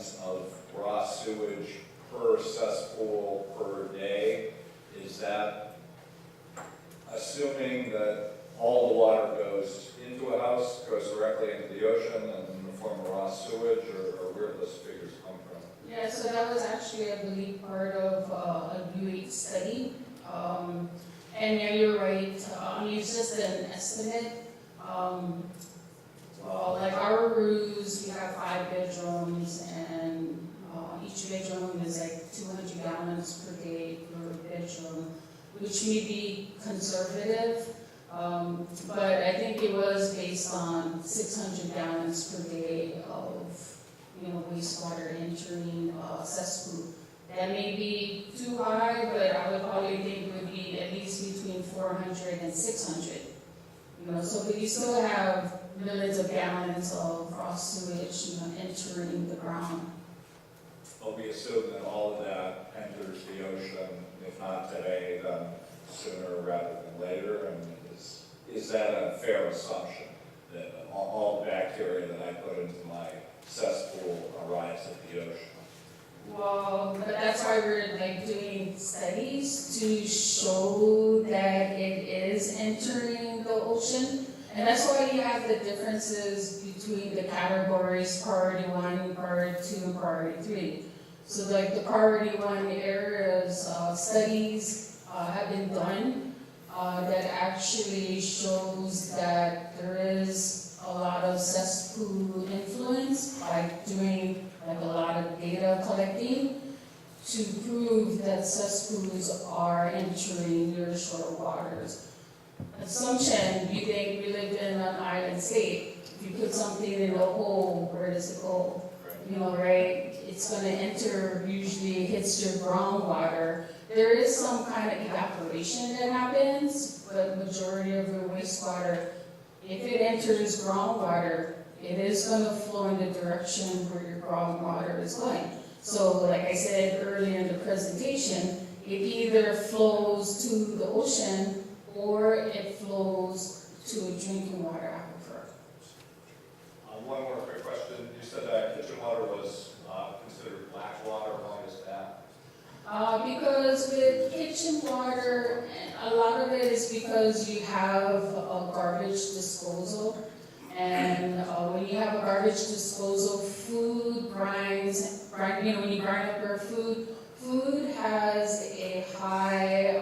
gallons of raw sewage per cesspool per day. Is that assuming that all the water goes into a house, goes directly into the ocean and in the form of raw sewage, or where do those figures come from? Yeah, so that was actually, I believe, part of a U8 study. And yeah, you're right. It's just an estimate. Well, like our rooms, we have 5 bedrooms, and each bedroom is like 200 gallons per day per bedroom, which may be conservative. But I think it was based on 600 gallons per day of, wastewater entering cesspool. That may be too high, but I would probably think it would be at least between 400 and 600. So but you still have millions of gallons of raw sewage, entering the ground. Well, we assume that all of that enters the ocean, if not today, then sooner rather than later. And is that a fair assumption, that all the bacteria that I put into my cesspool arrives at the ocean? Well, but that's why we're doing studies to show that it is entering the ocean. And that's why you have the differences between the categories, priority 1, priority 2, and priority 3. So like the priority 1 areas, studies have been done that actually shows that there is a lot of cesspool influence by doing like a lot of data collecting to prove that cesspools are entering your shore waters. Assumption, you think we live in an island state. If you put something in a hole, where does it go? Right? It's going to enter, usually hits your groundwater. There is some kind of evaporation that happens, but majority of your wastewater, if it enters groundwater, it is going to flow in the direction where your groundwater is going. So like I said earlier in the presentation, it either flows to the ocean or it flows to a drinking water aquifer. One more quick question. You said that kitchen water was considered black water. Why is that? Because with kitchen water, a lot of it is because you have a garbage disposal. And when you have a garbage disposal, food grinds, when you grind up your food has a high,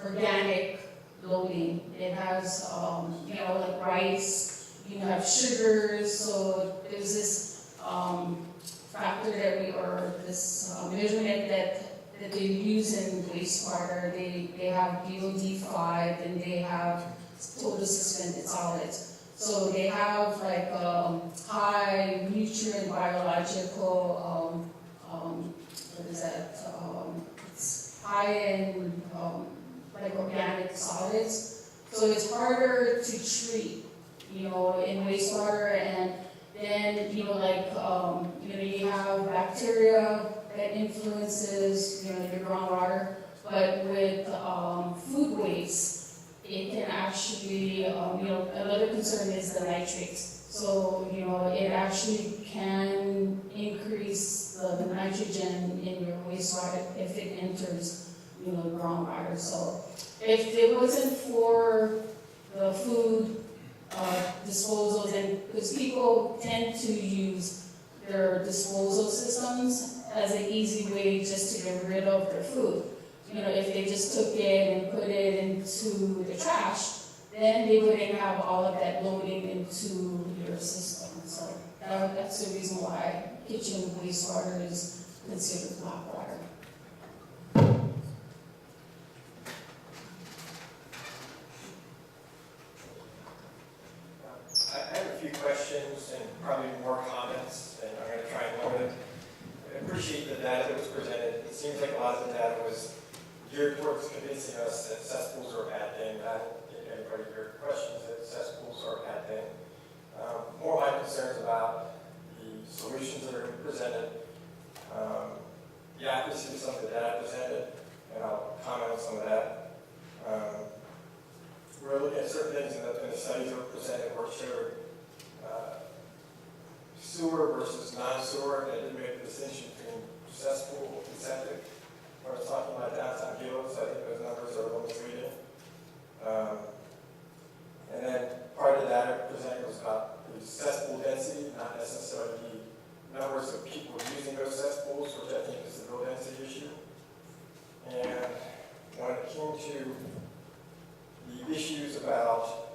organic loading. It has, like rice, you have sugars, so there's this factor this measurement that they use in wastewater. They have BOD5 and they have total suspended solids. So they have like high nutrient biological, it's high in organic solids. So it's harder to treat, in wastewater. And then, you have bacteria that influences, your groundwater. But with food waste, it can actually, another concern is the nitrates. So, it actually can increase the nitrogen in your wastewater if it enters, groundwater. So if it wasn't for the food disposals, and because people tend to use their disposal systems as an easy way just to get rid of their food. If they just took it and put it into the trash, then they wouldn't have all of that loading into your system. So that's the reason why kitchen wastewater is considered black water. I have a few questions and probably more comments, and I'm going to try and limit it. I appreciate the data that was presented. It seems like a lot of the data was geared towards convincing us that cesspools are a bad thing. I don't think anybody here questions that cesspools are a bad thing. More my concerns about the solutions that are presented, the accuracy of some of the data presented, and I'll comment on some of that. We're looking at certain things in the studies that were presented where it showed sewer versus non-sewer, and I didn't make the distinction between cesspool and septic. When I was talking about downtown Hilo, so I think those numbers are a little misleading. And then part of the data presented was about the cesspool density, not necessarily the numbers of people using those cesspools, which I think is the real density issue. And when it came to the issues about,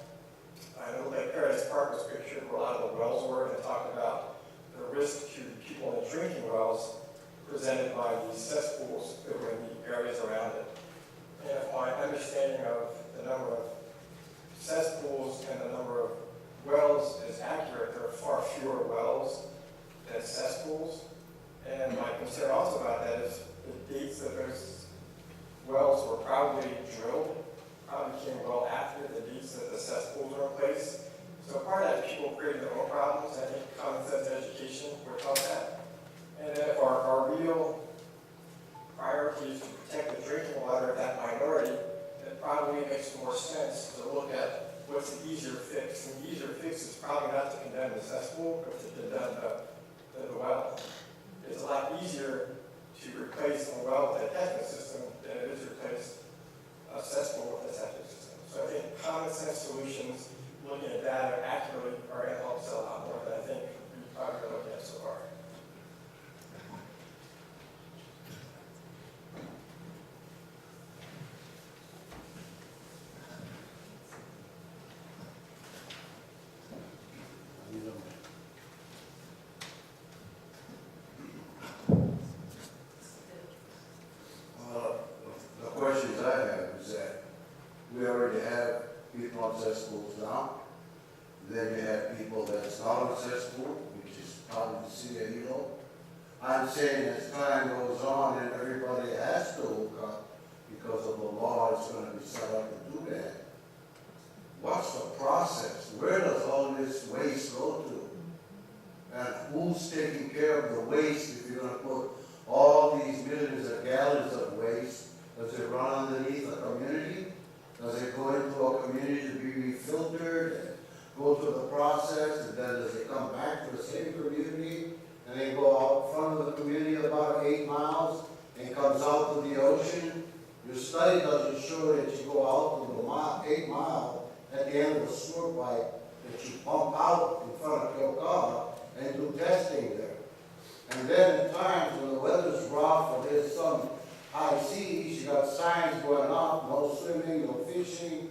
I know like Paradise Park was pictured where a lot of the wells were, and it talked about the risk to people in drinking wells presented by these cesspools that were in the areas around it. And if my understanding of the number of cesspools and the number of wells is accurate, there are far fewer wells than cesspools. And my concern also about that is the dates that those wells were probably drilled probably came well after the dates that the cesspools were in place. So part of that is people creating their own problems. I think common sense education would help that. And then if our real priority is to protect the drinking water of that minority, it probably makes more sense to look at what's the easier fix. And the easier fix is probably not to condemn the cesspool, but to condemn the well. It's a lot easier to replace a well with a technical system than it is to replace a cesspool with a septic system. So I think common sense solutions, looking at data accurately, are going to help us a lot more than I think we probably are looking at so far. The questions I have is that we already have people on cesspools now. Then you have people that's not on cesspool, which is probably the city of Hilo. I'm saying as time goes on and everybody has to hook up because of the law that's going to be set up to do that. What's the process? Where does all this waste go to? And who's taking care of the waste if you're going to put all these millions of gallons of waste? Does it run underneath a community? Does it go into a community to be refiltered and go through the process, and then does it come back to the same community and then go out front of the community about 8 miles and comes out to the ocean? Your study doesn't show that you go out to the 8 mile at the end of the sewer pipe that you pump out in front of your car and do testing there. And then at times when the weather's rough or there's some high seas, you got signs going up, no swimming, no fishing.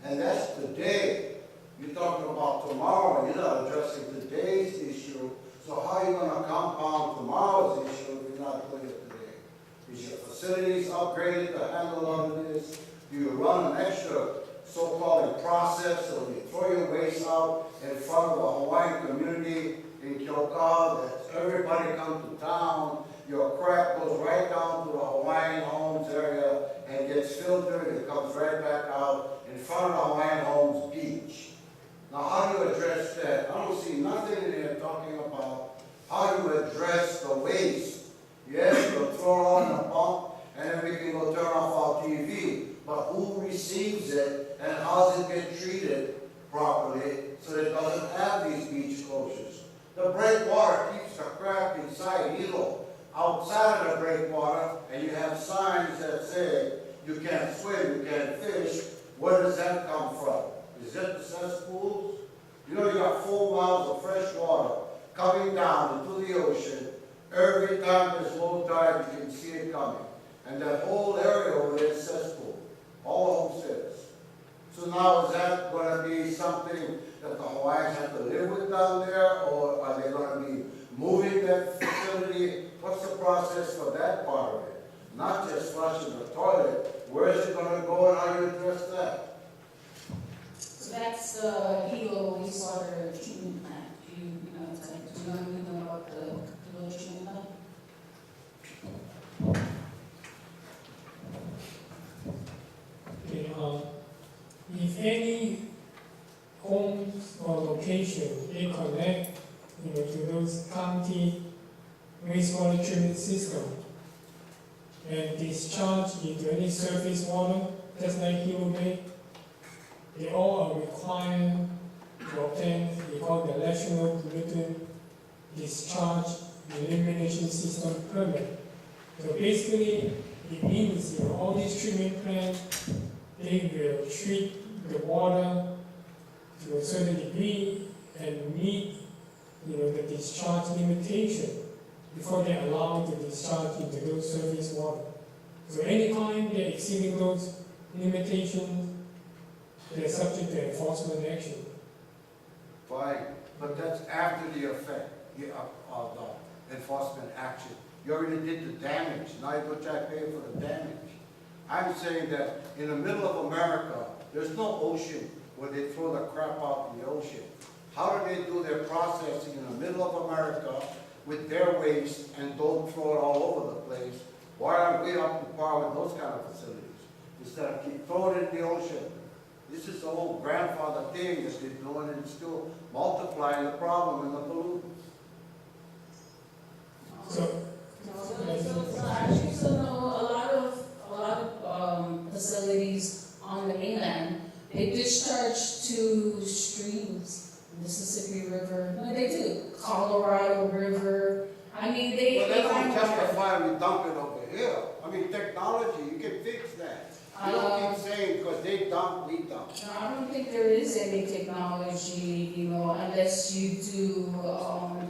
And that's today. You're talking about tomorrow, you're not addressing today's issue. So how are you going to compound tomorrow's issue if you're not doing it today? Is your facilities upgraded to handle all of this? Do you run an extra so-called process so you throw your waste out in front of the Hawaiian community in Kyoka, that everybody comes to town, your crap goes right down to the Hawaiian Homes area and gets filtered and comes right back out in front of the Hawaiian Homes beach. Now how do you address that? I don't see nothing in there talking about how you address the waste. Yes, you'll throw it on the pump and then we can go turn off our TV. But who receives it and how does it get treated properly so that it doesn't have these beach closures? The breakwater keeps the crap inside Hilo. Outside of the breakwater, and you have signs that say you can't swim, you can't fish. Where does that come from? Is it the cesspools? You know, you got 4 miles of fresh water coming down into the ocean. Every time there's low tide, you can see it coming. And that whole area over there is cesspool, all homesteads. So now is that going to be something that the Hawaiians have to live with down there, or are they going to be moving that facility? What's the process for that part of it? Not just flushing the toilet. Where is it going to go and how you address that? So that's the Hilo wastewater treatment plant. Do you know anything about the Hilo treatment plant? Okay, if any homes or location they connect, to those county wastewater treatment system and discharge into any surface water, just like Hilo Bay, they all are required to obtain the National Pollutant discharge elimination system permit. So basically, it means, all these treatment plants, they will treat the water to a certain degree and meet, the discharge limitation before they're allowed to discharge into those surface water. So anytime they're exceeding those limitations, they're subject to enforcement action. Fine, but that's after the effect of the enforcement action. You already did the damage, now you're trying to pay for the damage. I'm saying that in the middle of America, there's no ocean where they throw the crap out in the ocean. How do they do their processing in the middle of America with their waste and don't throw it all over the place? Why aren't we up to par with those kind of facilities? Instead of keep throwing it in the ocean. This is the whole grandfather thing that they're doing, and still multiplying the problem and the pollutants. So, So a lot of facilities on the mainland, they discharge to streams, Mississippi River, no, they do, Colorado River, I mean, they. Well, they don't find justify we dump it over here. I mean, technology, you can fix that. You don't keep saying, because they dump, we dump. No, I don't think there is any technology, unless you do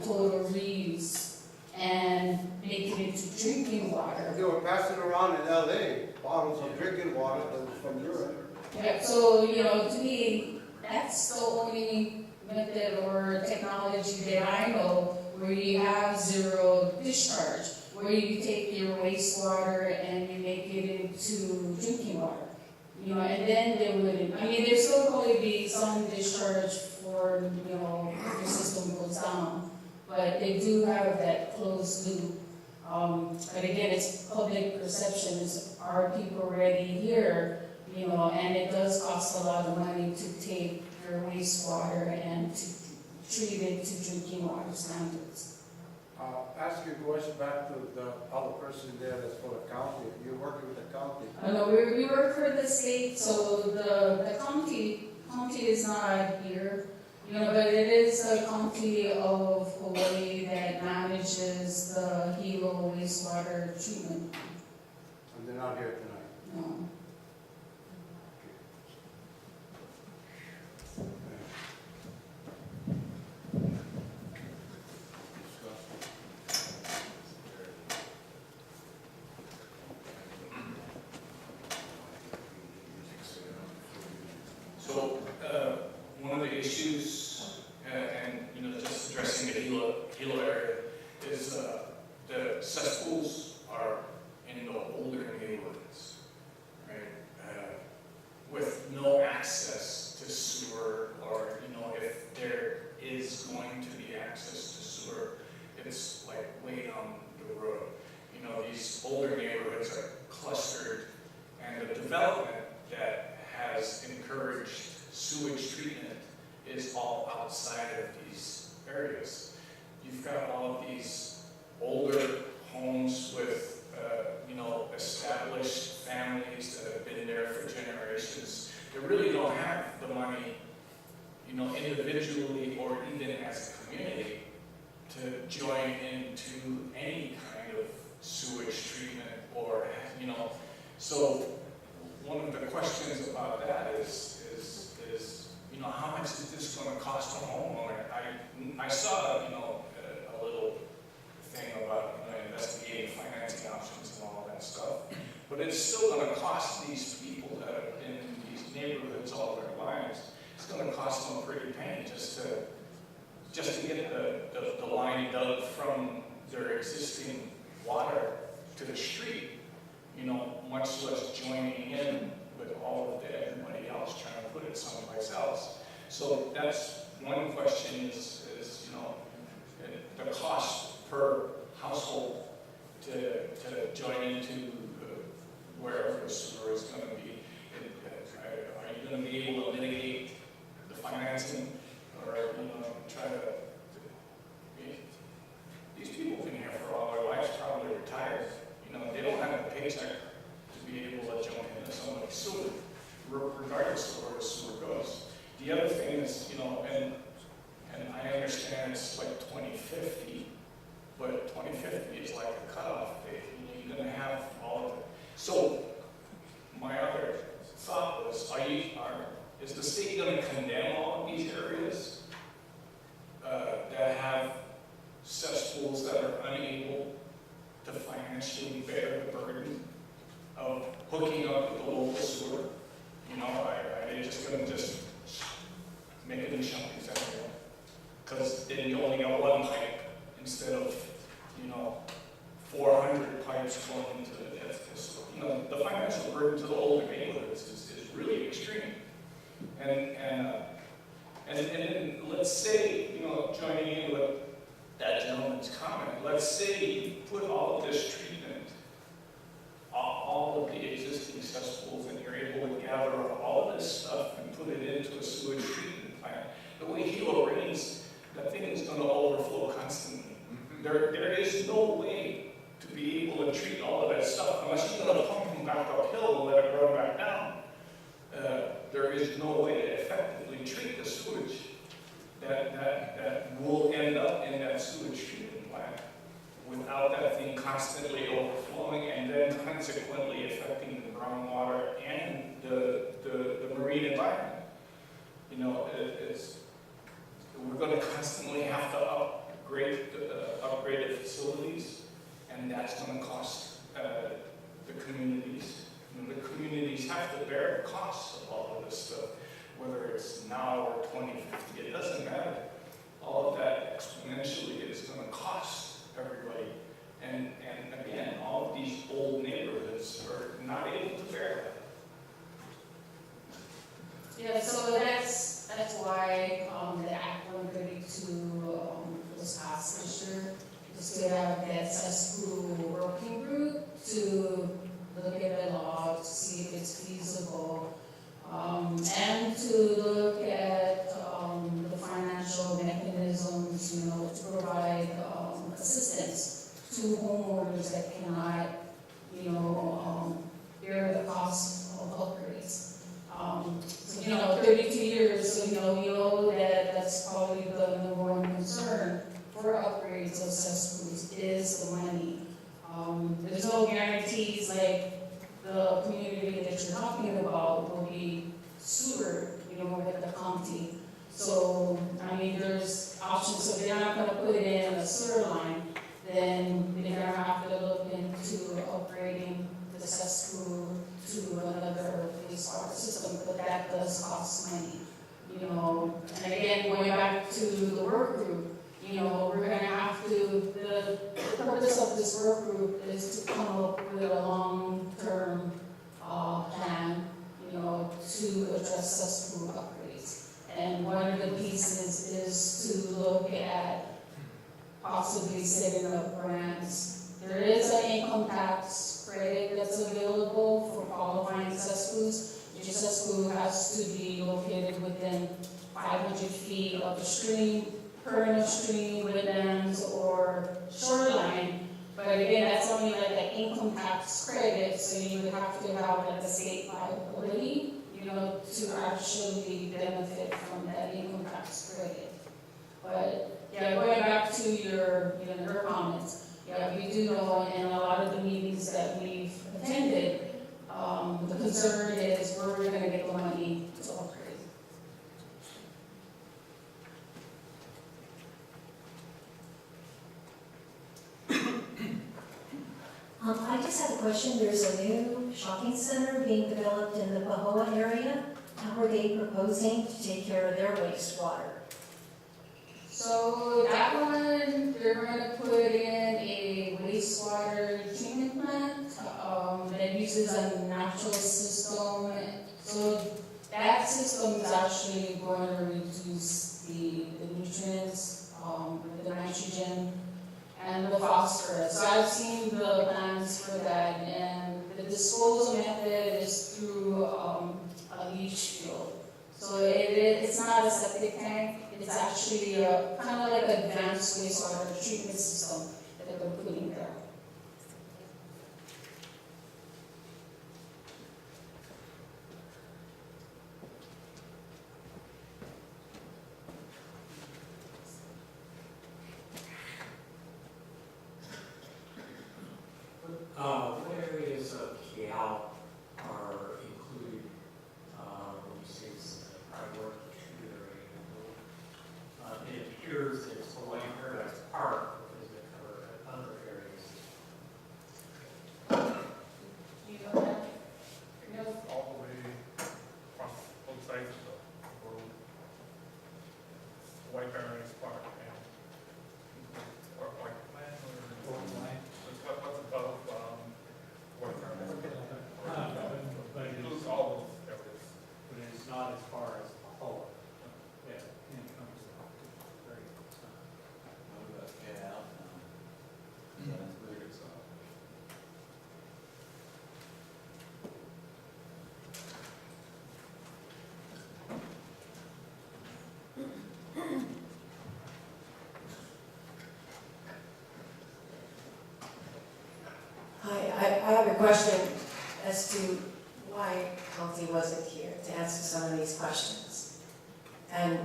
total reuse and make it into drinking water. They were passing around in LA, bottles of drinking water that was from Europe. Yeah, so, to me, that's the only method or technology that I know where you have zero discharge, where you take your wastewater and you make it into drinking water. And then there wouldn't, there's still probably be some discharge for, if the system goes down. But they do have that closed loop. But again, it's public perception. Are people ready here? And it does cost a lot of money to take your wastewater and to treat it to drinking water standards. Ask your question back to the other person there that's for the county. You're working with the county. No, we work for the state, so the county is not here. But it is the county of Hawaii that manages the Hilo wastewater treatment. And they're not here tonight. No. So, one of the issues, and just addressing the Hilo area, is the cesspools are in the older neighborhoods, right? With no access to sewer, or if there is going to be access to sewer, it's like way down the road. These older neighborhoods are clustered, and the development that has encouraged sewage treatment is all outside of these areas. You've got all of these older homes with, established families that have been there for generations. They really don't have the money, individually or even as a community, to join into any kind of sewage treatment or, so one of the questions about that is how much is this going to cost a homeowner? I saw, a little thing about investigating financing options and all that stuff, but it's still going to cost these people that have been in these neighborhoods all their lives. It's going to cost them a pretty penny just to get the line dug from their existing water to the street. Much less joining in with all of everybody else trying to put it someplace else. So that's one question is the cost per household to join into wherever the sewer is going to be. Are you going to be able to mitigate the financing, or try to? These people have been here for all their lives, probably retired. They don't have a paycheck to be able to jump into somebody's sewer, regardless of where the sewer goes. The other thing is, and I understand it's like 2050, but 2050 is like a cutoff date, and you're gonna have all of it. So, my other thought was, is the state gonna condemn all of these areas that have cesspools that are unable to financially bear the burden of hooking up with the local sewer? You know, are they just gonna make it in chunks everywhere? Because then you only got one pipe instead of, 400 pipes going into the the financial burden to the older neighborhoods is really extreme. And then let's say, joining in with that gentleman's comment, let's say you put all of this treatment, all of the existing cesspools, and you're able to gather up all of this stuff and put it into a sewage treatment plant. The way Hilo rains, that thing is going to overflow constantly. There is no way to be able to treat all of that stuff unless you're going to pump them back uphill and let it run back down. There is no way to effectively treat the sewage that will end up in that sewage treatment plant without that thing constantly overflowing and then consequently affecting the groundwater and the marine environment. We're going to constantly have to upgrade the facilities, and that's going to cost the communities. The communities have to bear the costs of all of this stuff, whether it's now or 2050, it doesn't matter. All of that exponentially is going to cost everybody. And again, all of these old neighborhoods are not able to bear that. Yeah, so that's why the Act 132 was passed this year, is to have that cesspool working group to look at the law, to see if it's feasible, and to look at the financial mechanisms, to provide assistance to homeowners that cannot, bear the cost of upgrades. 32 years, so we know that that's probably the number one concern for upgrades of cesspools is the money. There's no guarantees like the community that you're talking about will be sewer, with the county. So, there's options. So if they're not going to put in a sewer line, then they're going to have to look into upgrading the cesspool to another wastewater system, but that does cost money. And again, going back to the work group, we're going to have to, the purpose of this work group is to come up with a long-term plan, to address cesspool upgrades. And one of the pieces is to look at possibly setting up grants. There is an income tax credit that's available for qualifying cesspools. Your cesspool has to be located within 500 feet of the stream, perennial stream, wetlands, or shoreline. But again, that's only like an income tax credit, so you would have to have like a state liability, to actually benefit from that income tax credit. But yeah, going back to your comments, yeah, we do know in a lot of the meetings that we've attended, the concern is where we're going to get the money to upgrade. I just have a question. There's a new shopping center being developed in the Pahoa area. How are they proposing to take care of their wastewater? So that one, they're going to put in a wastewater treatment plant that uses a natural system. So that system is actually going to reduce the nutrients, the nitrogen, and the phosphorus. So I've seen the plans for that, and the disposal method is through a leach field. So it's not a septic tank, it's actually kind of like an advanced wastewater treatment system that they're putting there. White Paradise Park and, or White Plant, or what's above, White Paradise Park? But it Includes is, all those areas. but it is not as far as the whole. Yeah, and it comes out, it's very, Get out now. That's really good stuff. Hi, I have a question as to why county wasn't here to answer some of these questions. And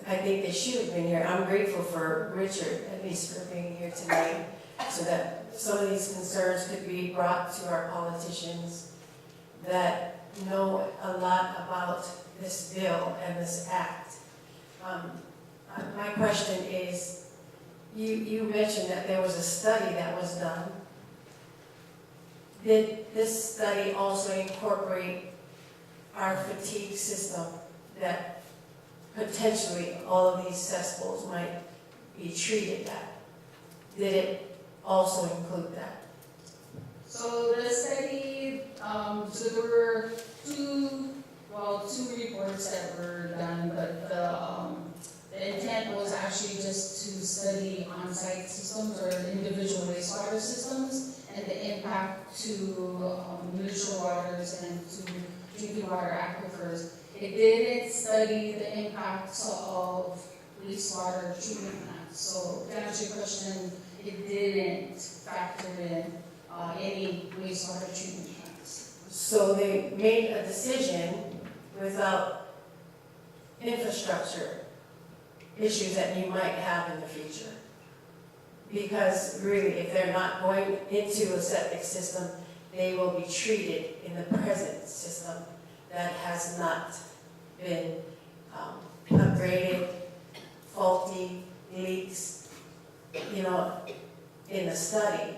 I think they should have been here. I'm grateful for Richard, at least for being here tonight, so that some of these concerns could be brought to our politicians that know a lot about this bill and this act. My question is, you mentioned that there was a study that was done. Did this study also incorporate our fatigue system that potentially all of these cesspools might be treated at? Did it also include that? So the study, so there were two reports that were done, but the intent was actually just to study on-site systems or individual wastewater systems and the impact to neutral waters and to drinking water aquifers. It didn't study the impacts of wastewater treatment plants. So to answer your question, it didn't factor in any wastewater treatment plants. So they made a decision without infrastructure issues that you might have in the future. Because really, if they're not going into a septic system, they will be treated in the present system that has not been upgraded, faulty, leaks, in the study,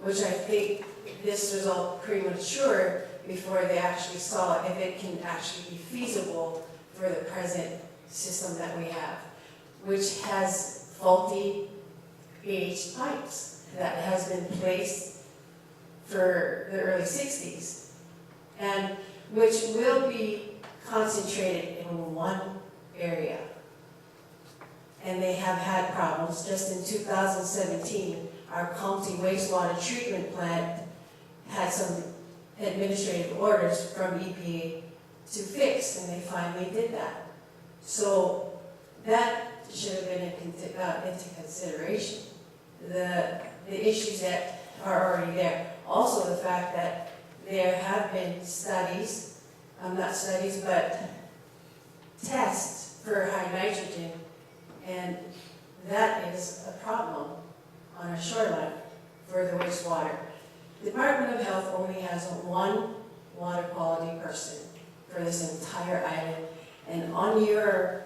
which I think this was all premature before they actually saw if it can actually be feasible for the present system that we have, which has faulty PH pipes that has been placed for the early 60s, and which will be concentrated in one area. And they have had problems. Just in 2017, our county wastewater treatment plant had some administrative orders from EPA to fix, and they finally did that. So that should have been into consideration. The issues that are already there. Also the fact that there have been studies, not studies, but tests for high nitrogen, and that is a problem on our shoreline for the wastewater. The Department of Health only has one water quality person for this entire island, and on your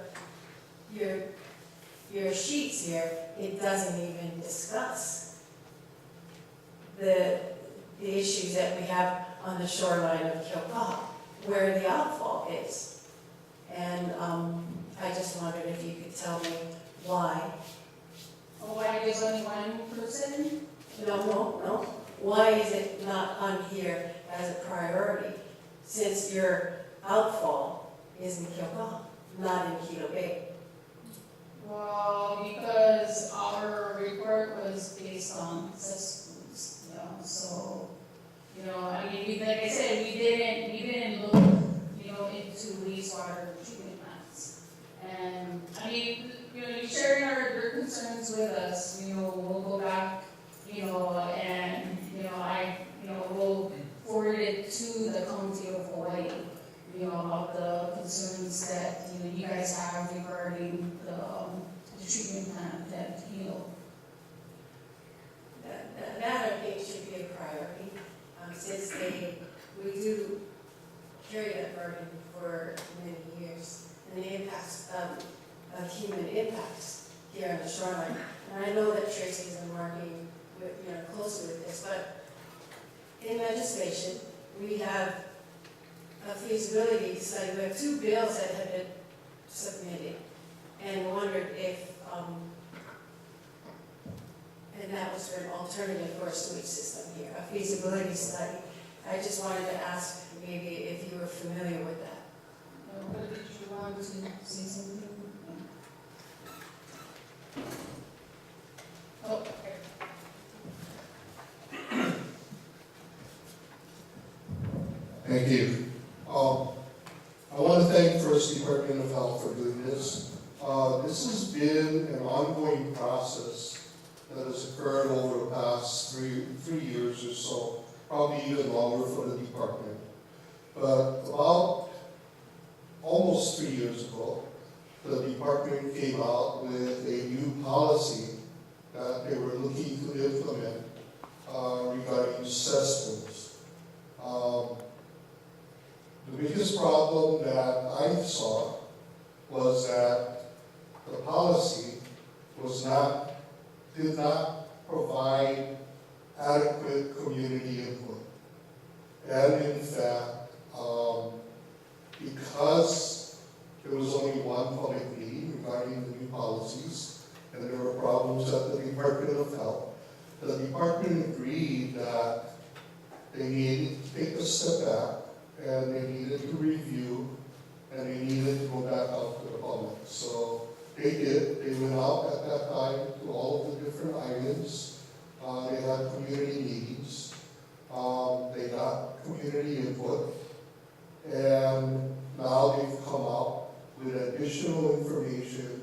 sheets here, it doesn't even discuss the issues that we have on the shoreline of Kilpaha, where the outfall is. And I just wondered if you could tell me why. Why there's only one person? No. Why is it not on here as a priority, since your outfall is in Kilpaha, not in Hilo Bay? Well, because our report was based on cesspools, so, like I said, we didn't look, into wastewater treatment plants. And, you sharing your concerns with us, we'll go back, and, we'll forward it to the County of Hawaii, about the concerns that, you guys have regarding the treatment plant at Hilo. That I think should be a priority, since we do carry that burden for many years, and the impacts of human impacts here on the shoreline. And I know that Tracy's been working closely with this, but in legislation, we have a feasibility study. We have two bills that have been submitted, and wondered if, and that was for an alternative for a sewage system here, a feasibility study. I just wanted to ask maybe if you were familiar with that. What did you want to say something? Oh, okay. Thank you. I want to thank First Department of Health for doing this. This has been an ongoing process that has occurred over the past three years or so, probably even longer for the department. But about almost 3 years ago, the department came out with a new policy that they were looking to implement regarding cesspools. The biggest problem that I saw was that the policy did not provide adequate community input. And in fact, because there was only one public meeting regarding the new policies, and there were problems at the Department of Health, the department agreed that they needed to take a step back, and they needed to review, and they needed to go back out to the public. So they did. They went out at that time to all of the different islands. They had community meetings. They got community input. And now they've come out with additional information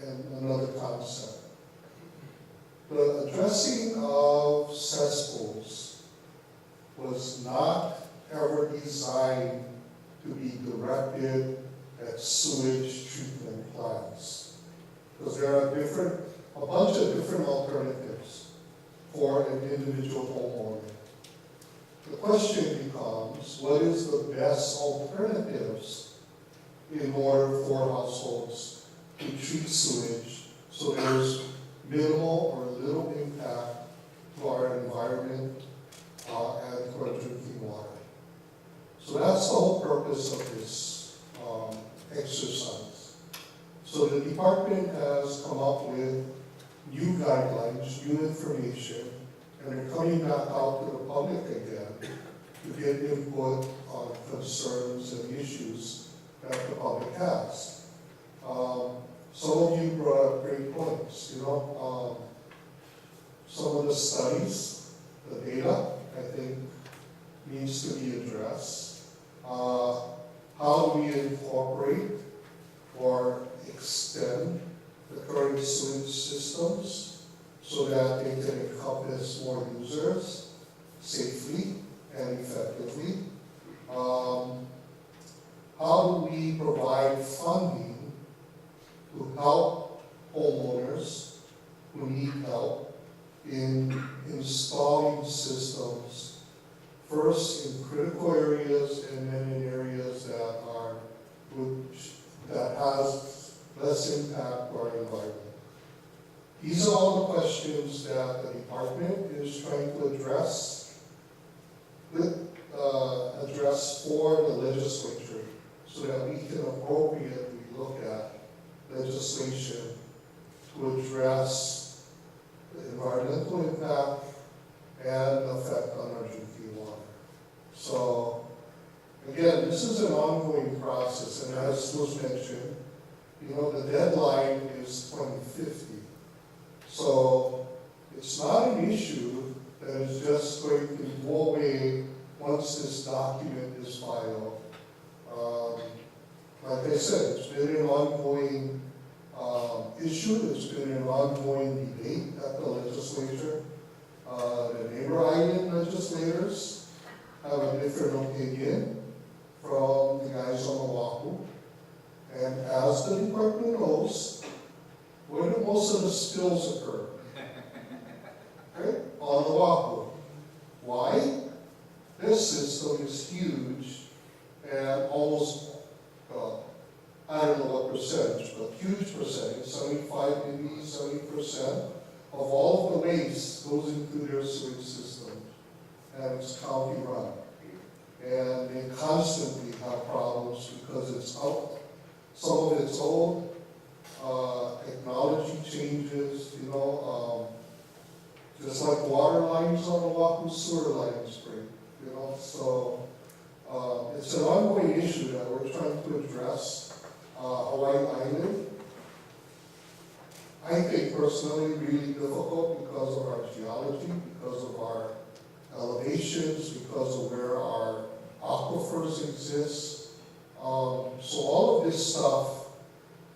and another concept. The addressing of cesspools was not ever designed to be directed at sewage treatment plants. Because there are a bunch of different alternatives for an individual homeowner. The question becomes, what is the best alternatives in order for households to treat sewage so there's minimal or little impact to our environment and to our drinking water? So that's the whole purpose of this exercise. So the department has come up with new guidelines, new information, and they're coming back out to the public again to get input on concerns and issues that the public has. Some of you brought up great points. Some of the studies, the data, I think, needs to be addressed. How do we incorporate or extend the current sewage systems so that they can encompass more users safely and effectively? How do we provide funding to help homeowners who need help in installing systems, first in critical areas and then in areas that has less impact to our environment? These are all the questions that the department is trying to address for the legislature so that we can appropriately look at legislation to address the environmental impact and effect on our drinking water. So, again, this is an ongoing process, and as was mentioned, the deadline is 2050. So, it's not an issue that is just going to go away once this document is filed. Like I said, it's been an ongoing issue. It's been an ongoing debate at the legislature. The neighbor island legislators have a different opinion from the guys on Oahu. And as the department knows, where do most of the spills occur? Okay? On Oahu. Why? This system is huge and almost, I don't know what percentage, but huge percentage, 75, maybe 70% of all of the waste goes into their sewage system, and it's county run. And they constantly have problems because it's out. Some of it's old, technology changes, just like water lines on Oahu, sewer lines break, so it's an ongoing issue that we're trying to address. Hawaii Island, I think personally really difficult because of our geology, because of our elevations, because of where our aquifers exist. So all of this stuff,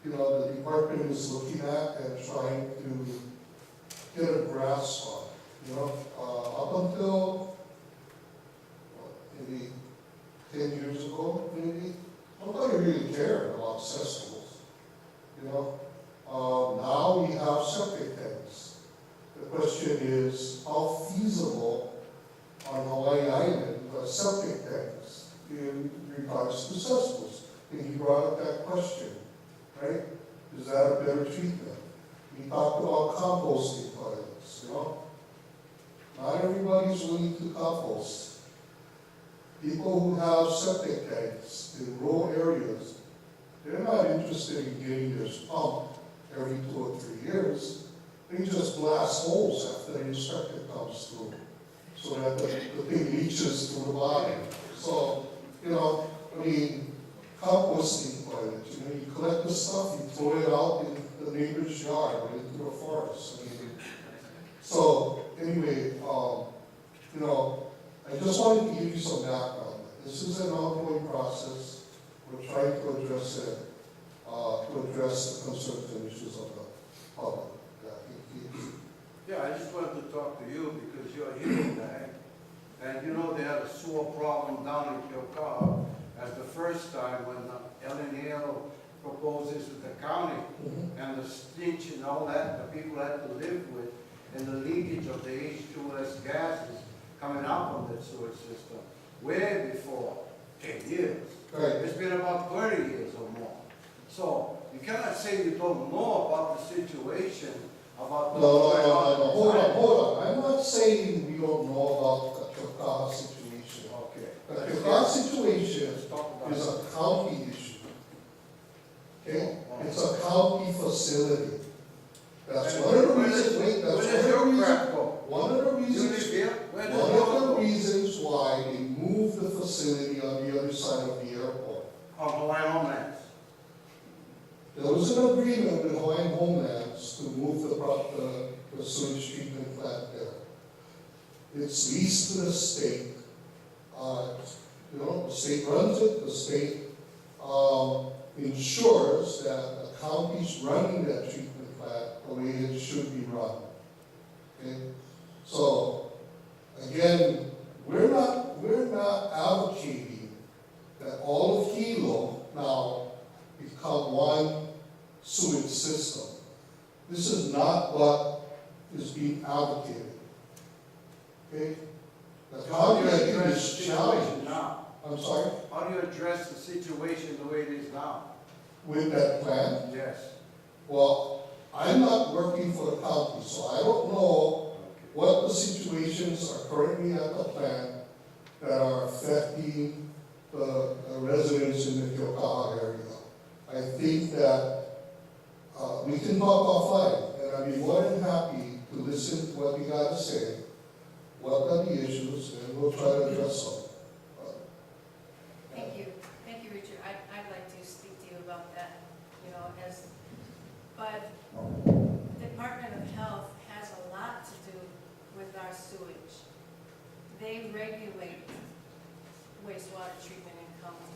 the department is looking at and trying to get a grasp on. Up until maybe 10 years ago, maybe, nobody really cared about cesspools. Now we have septic tanks. The question is, how feasible on Hawaii Island are septic tanks in regards to cesspools? And he brought up that question, right? Is that a better treatment? We talked about composting toilets, Not everybody's willing to compost. People who have septic tanks in rural areas, they're not interested in getting this pumped every 2 or 3 years. They just blast holes after the inspector comes through, so that the thing reaches to the bottom. So, composting toilets, you collect the stuff, you throw it out in the neighbor's yard or into the forest. So, anyway, I just wanted to give you some background. This is an ongoing process. We're trying to address it, to address the concerns and issues of the public. Yeah, I just wanted to talk to you because you're a Hilo guy. And they had a sewer problem down in Kyokawa as the first time when Ellen Hale proposes with the county and the stench and all that the people had to live with and the leakage of the H2S gases coming out from the sewage system way before 10 years. Right. It's been about 30 years or more. So you cannot say you don't know about the situation about No, hold on. I'm not saying we don't know about the Kyokawa situation. Okay. The Kyokawa situation Let's talk about is it. a county issue. Okay? It's a county facility. That's one of the reasons, one of the reasons why they moved the facility on the other side of the airport. On Hawaiian Homelands. There was an agreement with Hawaiian Homelands to move the sewage treatment plant there. It's leased to the state. The state runs it, the state ensures that the county's running that treatment plant the way it should be run. Okay? So, again, we're not advocating that all of Hilo now become one sewage system. This is not what is being advocated. Okay? The county is challenged. Now? I'm sorry? How do you address the situation the way it is now? With that plan? Yes. Well, I'm not working for the county, so I don't know what the situations are currently at the plant that are affecting the residents in the Kyokawa area. I think that we can talk offline, and I'd be more than happy to listen to what you got to say, what are the issues, and we'll try to address them. Thank you, Richard. I'd like to speak to you about that, but the Department of Health has a lot to do with our sewage. They regulate wastewater treatment in county.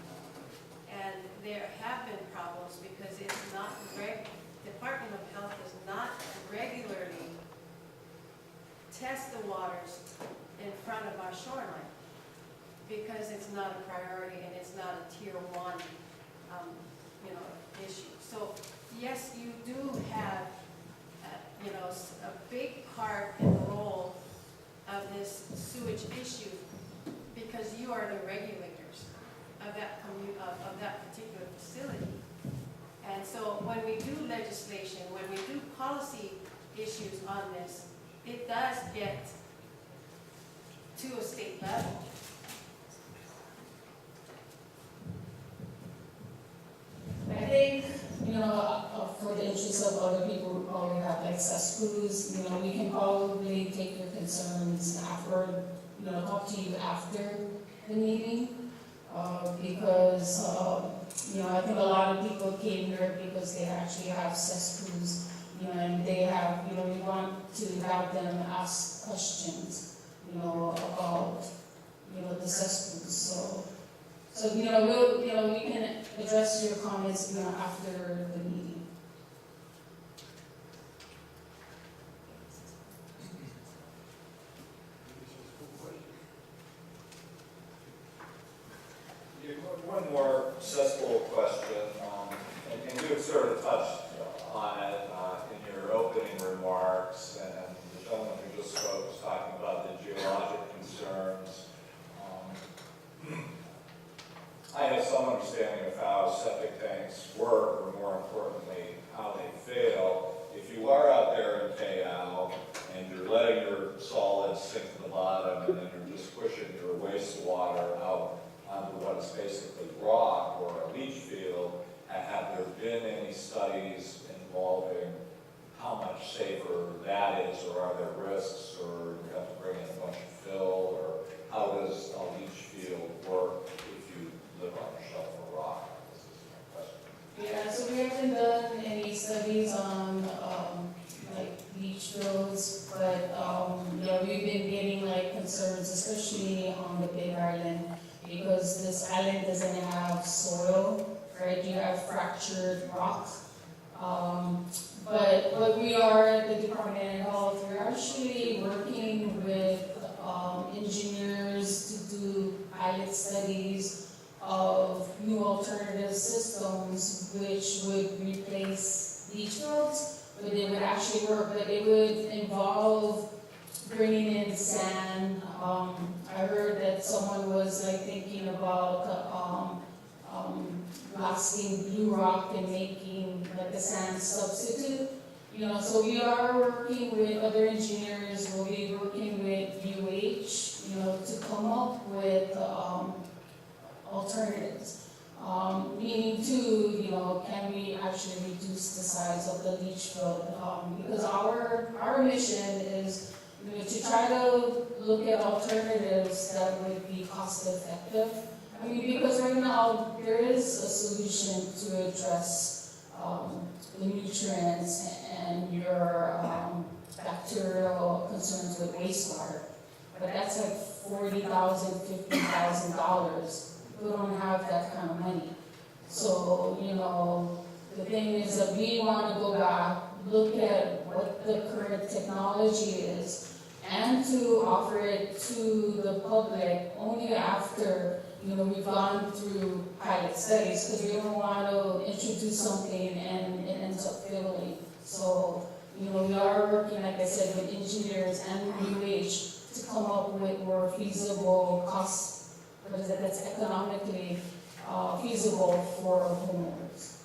And there have been problems because it's not Department of Health does not regularly test the waters in front of our shoreline because it's not a priority and it's not a tier 1, issue. So yes, you do have, a big part in the role of this sewage issue because you are the regulators of that particular facility. And so when we do legislation, when we do policy issues on this, it does get to a state level. I think, for for the interest of other people who probably have like cesspools, you know, we can probably take your concerns after, you know, talk to you after the meeting. Because, you know, I think a lot of people came here because they actually have cesspools, you know, and they have, you know, we want to have them ask questions, you know, about, you know, the cesspools. So, you know, we can address your comments, you know, after the meeting. One more cesspool question, and you had sort of touched on it in your opening remarks, and the gentleman who just spoke was talking about the geologic concerns. I have some understanding of how septic tanks work, or more importantly, how they fail. If you are out there in KL and you're letting your solids sink to the bottom, and then you're just pushing your wastewater out onto what is basically rock or a leach field, have there been any studies involving how much safer that is, or are there risks, or you have to bring in a bunch of fill, or how does a leach field work if you live on a shelf of rock? This is my question. Yeah, so we haven't done any studies on, like leach fields, but, yeah, we've been getting like concerns, especially on the Big Island, because this island doesn't have soil, right? You have fractured rock. But we are at the Department of Health, we're actually working with engineers to do pilot studies of new alternative systems which would replace leach fields, but it would actually work, but it would involve bringing in sand. I heard that someone was like thinking about blasting blue rock and making like a sand substitute. You know, so we are working with other engineers, we'll be working with UH, you know, to come up with alternatives. Meaning too, you know, can we actually reduce the size of the leach field? Because our mission is, you know, to try to look at alternatives that would be cost effective. I mean, because right now there is a solution to address the nutrients and your bacterial concerns with wastewater, but that's like $40,000, $50,000. We don't have that kind of money. So, you know, the thing is that we want to go back, look at what the current technology is, and to offer it to the public only after, you know, we've gone through pilot studies, because we don't want to introduce something and it ends up failing. So, you know, we are working, like I said, with engineers and UH to come up with more feasible that's economically feasible for homeowners.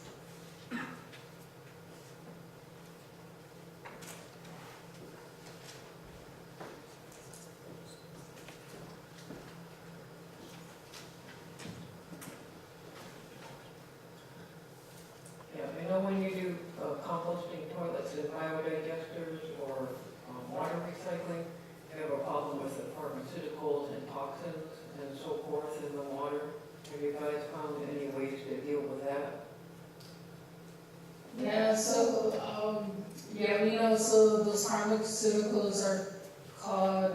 Yeah, I know when you do composting toilets and biodigesters or water recycling, you have a problem with the pharmaceuticals and toxins and so forth in the water. Have you guys found any ways to deal with that? Yeah, so, we know, so those pharmaceuticals are called,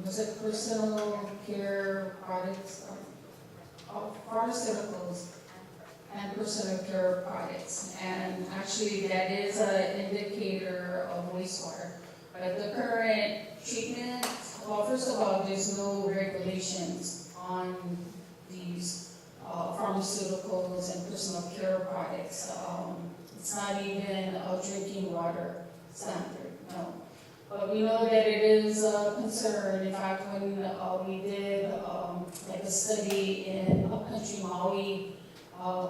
was it personal care products? Pharmaceuticals and personal care products. And actually that is an indicator of wastewater. But the current treatment, well, first of all, there's no regulations on these pharmaceuticals and personal care products. It's not even a drinking water standard, no. But we know that it is a concern. In fact, when we did like a study in upcountry Maui,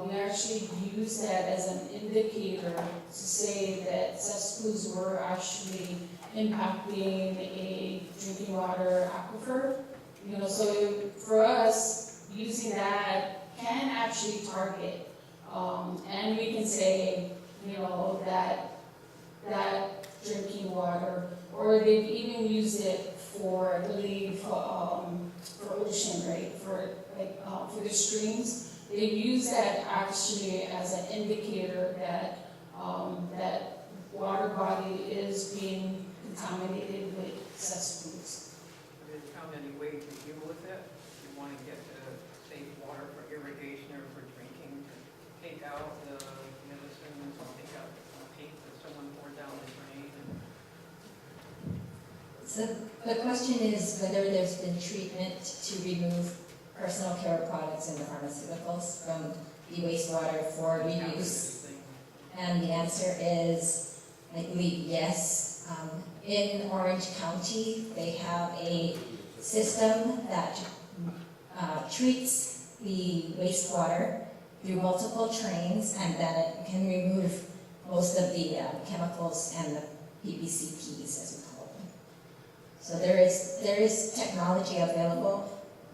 we actually used that as an indicator to say that cesspools were actually impacting a drinking water aquifer. You know, so for us, using that can actually target, and we can say, that drinking water, or they've even used it for, I believe, for ocean, right, for the streams. They've used that actually as an indicator that, that water body is being contaminated with cesspools. Have you found any way to deal with it? If you want to get safe water for irrigation or for drinking, to take out the medicines, or take out paint that someone poured down the drain? So the question is whether there's been treatment to remove personal care products and the pharmaceuticals from the wastewater for reuse. And the answer is, I believe, yes. In Orange County, they have a system that treats the wastewater through multiple trains, and then it can remove most of the chemicals and the PBCPs, as we call them. So there is technology available.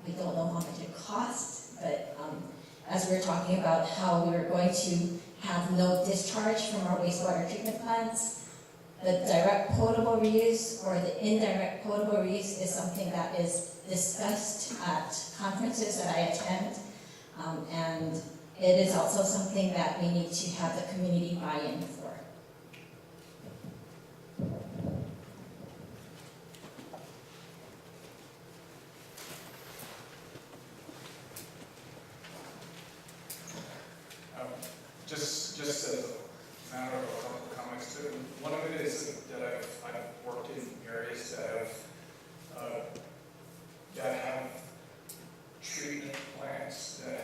We don't know how much it costs, but as we're talking about how we were going to have no discharge from our wastewater treatment plants, the direct potable reuse or the indirect potable reuse is something that is discussed at conferences that I attend, and it is also something that we need to have the community buy-in for. Just as a matter of a couple of comments too. One of it is that I've worked in areas that have treatment plants that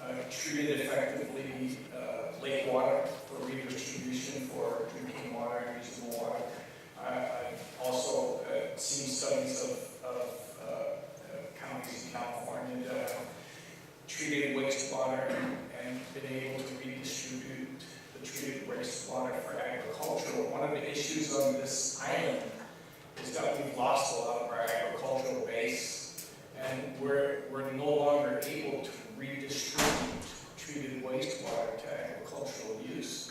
have treated effectively lake water for redistribution for drinking water and usable water. I've also seen studies of counties in California that have treated wastewater and been able to redistribute the treated wastewater for agriculture. One of the issues on this island is that we've lost a lot of our agricultural base, and we're no longer able to redistribute treated wastewater to agricultural use.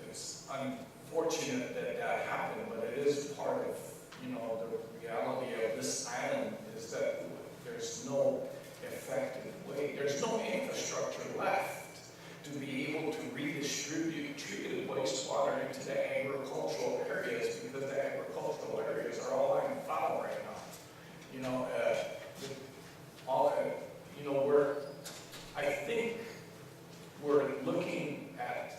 It's unfortunate that happened, but it is part of the reality of this island is that there's no effective way. There's no infrastructure left to be able to redistribute treated wastewater into the agricultural areas because the agricultural areas are all lying foul right now. I think we're looking at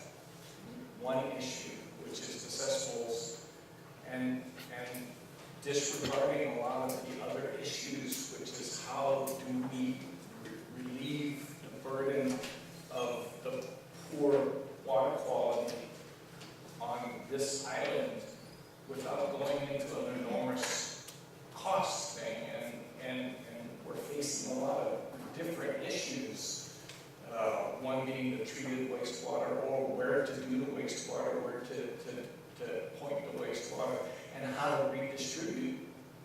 one issue, which is the cesspools, and disregarding a lot of the other issues, which is how do we relieve the burden of the poor water quality on this island without going into an enormous cost thing, and we're facing a lot of different issues. One being the treated wastewater, or where to do the wastewater, where to point the wastewater, and how to redistribute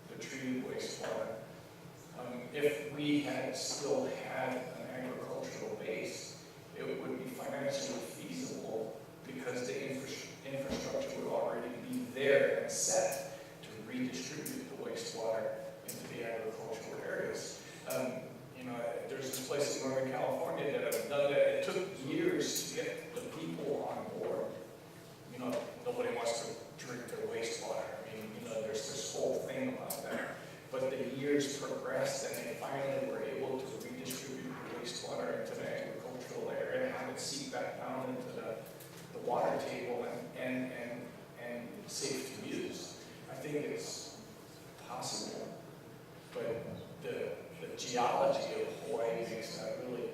the treated wastewater. If we had still had an agricultural base, it would be financially feasible because the infrastructure would already be there and set to redistribute the wastewater into the agricultural areas. There's this place in Northern California that have done that. It took years to get the people on board. Nobody wants to drink their wastewater. There's this whole thing about that. But the years progressed, and they finally were able to redistribute the wastewater into the agricultural area and have it seep back down into the water table and safe to use. I think it's possible, but the geology of Hawaii makes that really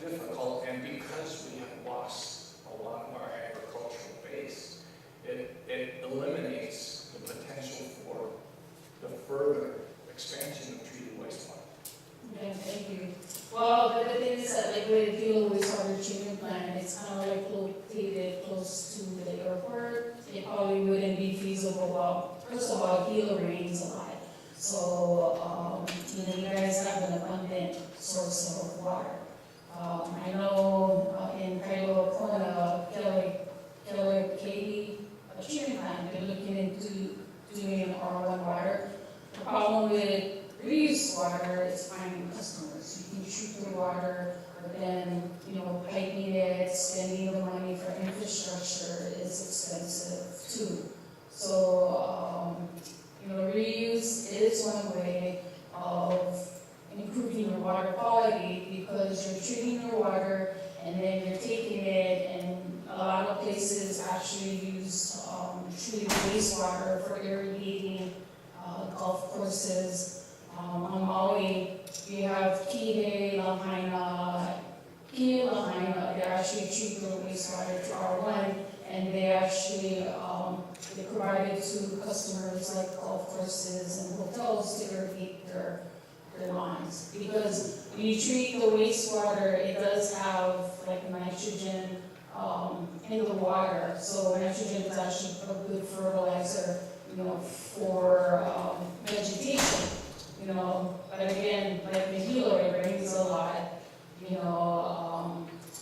difficult, and because we have lost a lot of our agricultural base, it eliminates the potential for the further expansion of treated wastewater. Yeah, thank you. Well, the thing is that like with Hilo wastewater treatment plant, it's kind of like located close to the airport. It probably wouldn't be feasible. Well, first of all, Hilo rains a lot. So, you guys have an abundant source of water. I know in actually use treated wastewater for irrigating golf courses. On Maui, you have Kihei, Lahaina, they actually treat the wastewater to R1, and they actually, they provide it to customers like golf courses and hotels to irrigate their lawns. Because when you treat the wastewater, it does have like nitrogen in the water. So nitrogen is actually a good fertilizer, for vegetation, But again, like the Hilo, it rains a lot,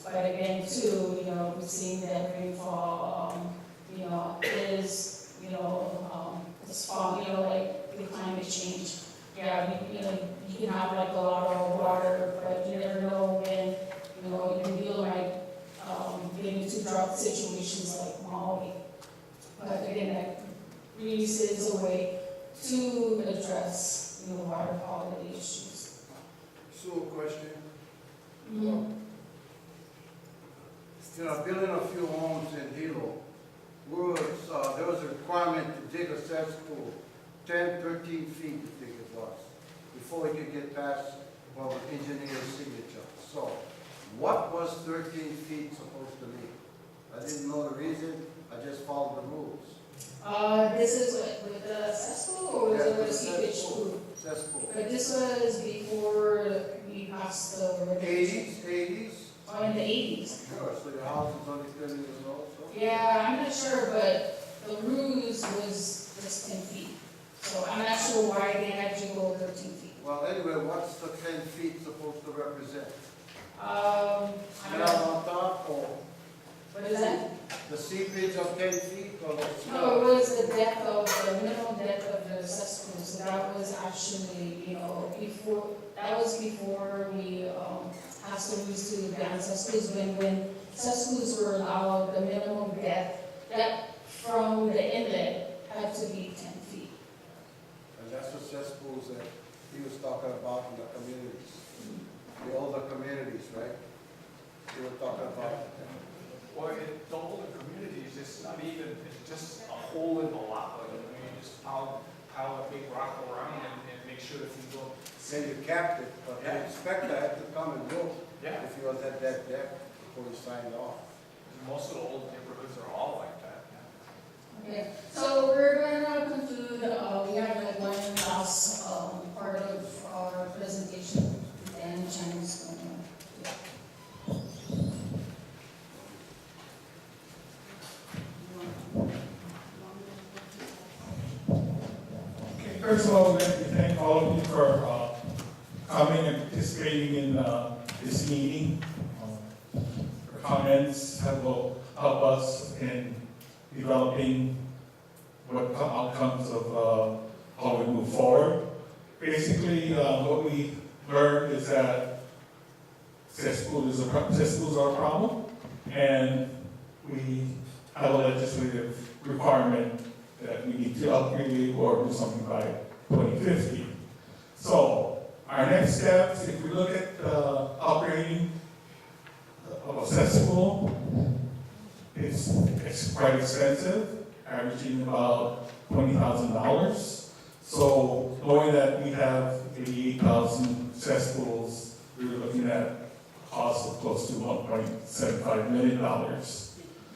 but again, too, we've seen that rainfall, is, it's fall, like with climate change. Yeah, you can have like a lot of water, but you never know when, your Hilo might get into drought situations like Maui. But again, that really is a way to address, water quality issues. So, question. Mhm. Building a few homes in Hilo, there was a requirement to dig a cesspool 10, 13 feet, I think it was, before we could get past an engineer's signature. So, what was 13 feet supposed to mean? I didn't know the reason, I just followed the rules. This is what, with the cesspool, or was it with the seepage pool? Cesspool. But this was before we passed the regulations. 80s? Oh, in the 80s. Sure, so your house is only 10 years old, so? Yeah, I'm not sure, but the rules was just 10 feet. So I'm not sure why they had you go 13 feet. Well, anyway, what's the 10 feet supposed to represent? I Smell don't know. on top, or What is that? the seepage of 10 feet, or the No, smell? it was the depth of, the minimum depth of the cesspool. So that was actually, before we passed the rules to ban cesspools. When cesspools were allowed, the minimum depth from the inlet had to be 10 feet. And that's the cesspools that he was talking about in the communities, the older communities, right? You were talking about. Well, the older communities, it's not even, it's just a hole in the lot. I mean, you just pile a big rock around and make sure that you don't. Then you capped it, but the inspector had to come and look Yeah. if he was at that depth before he signed off. Most of the old neighborhoods are all like that. Yeah. Okay, so we're gonna conclude, we have like one last, part of our presentation, and Chinese going on. Okay, first of all, let me thank all of you for coming and participating in this meeting. Your comments will help us in developing what outcomes of how we move forward. Basically, what we learned is that cesspools are a problem, and we have a legislative requirement that we need to upgrade or do something by 2050. So our next steps, if we look at upgrading of a cesspool, it's quite expensive, averaging about $20,000. So knowing that we have 88,000 cesspools, we're looking at a cost of close to $1.75 million.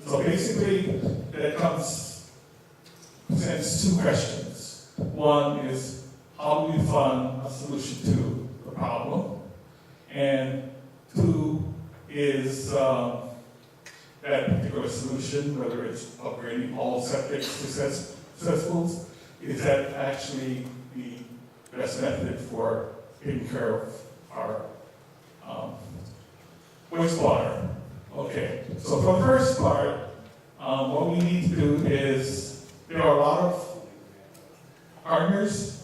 So basically, that presents two questions. One is, how do we fund a solution to the problem? And two is that particular solution, whether it's upgrading all septics to cesspools, is that actually the best method for taking care of our wastewater? Okay, so for the first part, what we need to do is, there are a lot of partners,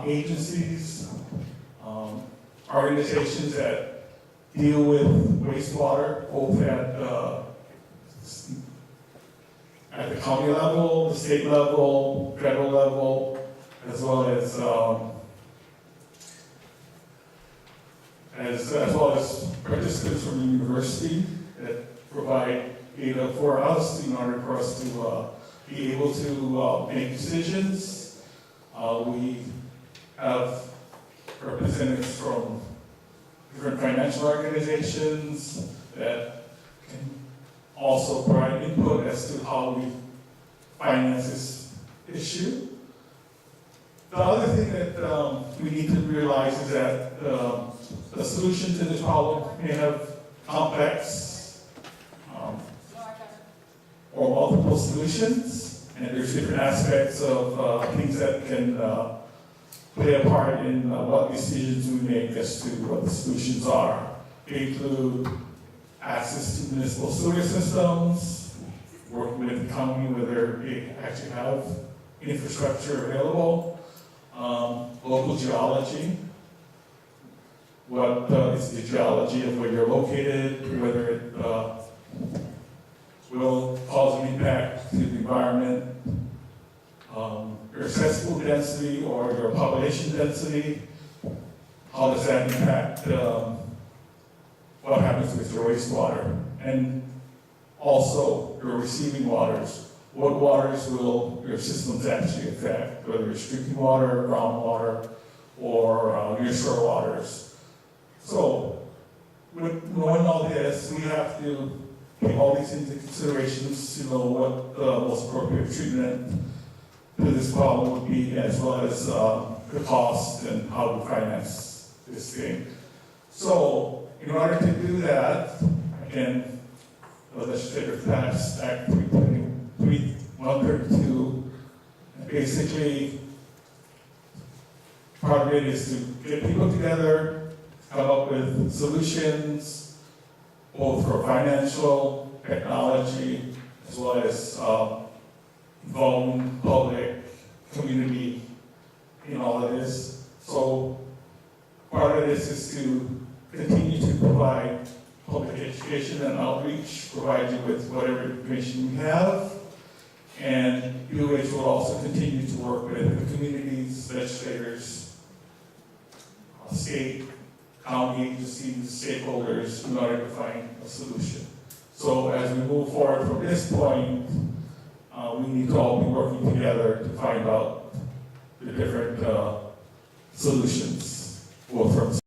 agencies, organizations that deal with wastewater, both at the county level, the state level, federal level, as well as participants from the university that provide data for us in order for us to be able to make decisions. We have representatives from different financial organizations that can also provide input as to how we finance this issue. The other thing that we need to realize is that the solution to this problem may have complex or multiple solutions, and there's different aspects of things that can play a part in what decisions we make as to what the solutions are. They include access to municipal sewer systems, working with the county whether they actually have infrastructure available, local geology, what is the geology of where you're located, whether it will cause an impact to the environment, your cesspool density or your population density, how does that impact what happens with your wastewater, and also your receiving waters. What waters will your systems actually affect, whether it's drinking water, groundwater, or nearshore waters. So, with knowing all this, we have to take all these into considerations to know what the most appropriate treatment to this problem would be, as well as the cost and how to finance this thing. So, in order to do that, again, the legislative tax Act 132, basically, part of it is to get people together, come up with solutions, both for financial, technology, as well as involving public, community in all of this. So part of this is to continue to provide public education and outreach, provide you with whatever information we have, and UH will also continue to work with the communities, legislators, state, county agencies, stakeholders in order to find a solution. So as we move forward from this point, we need to all be working together to find out the different solutions, both from